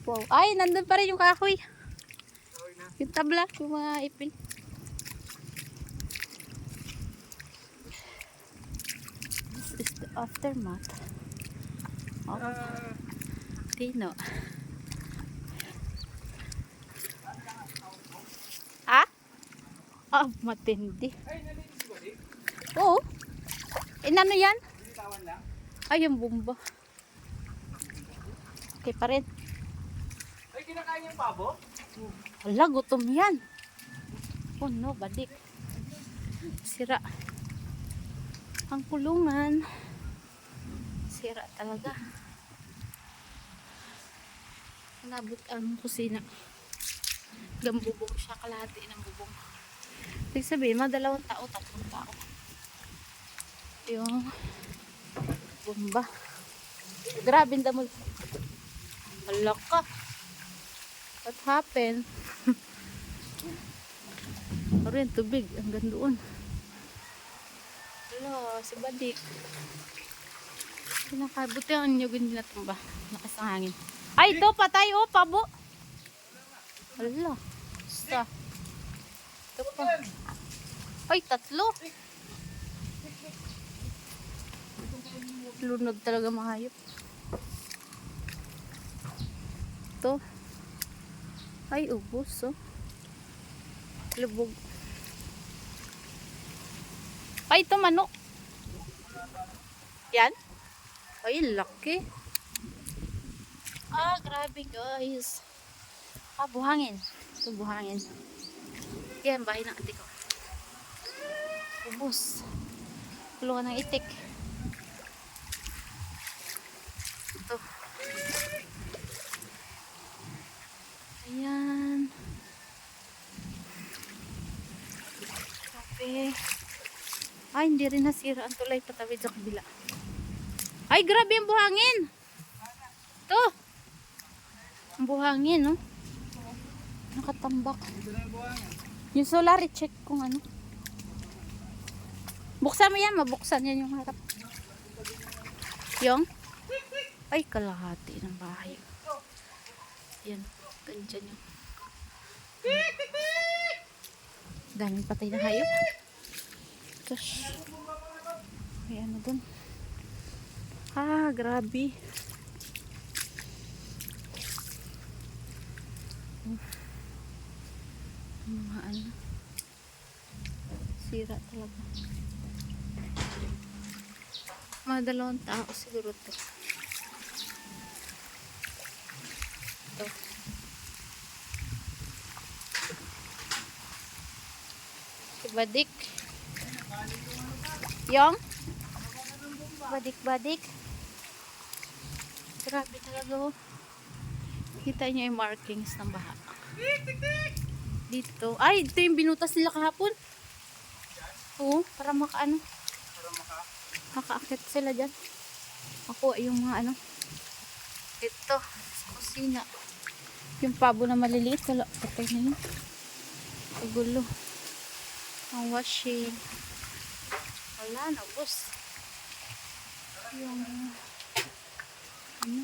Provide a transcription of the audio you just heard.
Wow. Ay, nandun pa rin yung kahoy. Yung tabla, yung mga ipin. This is the aftermath of Tino. Ha? Ah, matindi. Oo. Inano yan? Ay, yung bumba. Okay pa rin. Ay, kinakain yung pabo? Hala, gutom yan. Oh no, balik. Sira. Ang kulungan. Sira talaga. Nabot ang kusina. Gambubong siya, kalahati ng bubong. Ibig sabihin, mga 2 tao, 3 tao. Yung bomba. Grabe ang damol. Hala ka. What happened? Ano yung tubig? Hanggang doon. Hala, si Badik. Pinakabuti ang nyug hindi natumba. Lakas ang hangin. Ay, ito patay oh, pabo. Hala. Basta. Ito pa. Ay, 3. Lunod talaga mga hayop. Ito. Ay, ubos oh. Lubog. Ay, ito manok. Yan. Ay, laki. Ah, grabe guys. Ah, buhangin. Ito buhangin. Yan, bahay ng ate ko. Ubos. Kulungan ng itik. Ito. Ayan. Kape. Ay, hindi rin nasira ang tulay patawid sa kabila. Ay, grabe yung buhangin. Ito. Ang buhangin, no? Nakatambak. Yung solar, i-check kung ano. Buksan mo yan, mabuksan yan yung harap. Yung? Ay, kalahati ng bahay. Yan, ganyan yung. Daming patay na hayop. Gosh. May ano dun. Ah, grabe. Mga ano. Sira talaga. Mga 2 tao siguro to. Ito. Si Badik. Yung? Badik-badik. Grabe talaga oh. Kita niyo yung markings ng baha. Dito. Ay, ito yung binutas nila kahapon. Oo, para makaano. Makaakit sila dyan. Ako yung mga ano. Ito, sa kusina. Yung pabo na maliliit. Wala, patay na yun. Kagulo. Ang washing. Wala, naubos. Yung ano.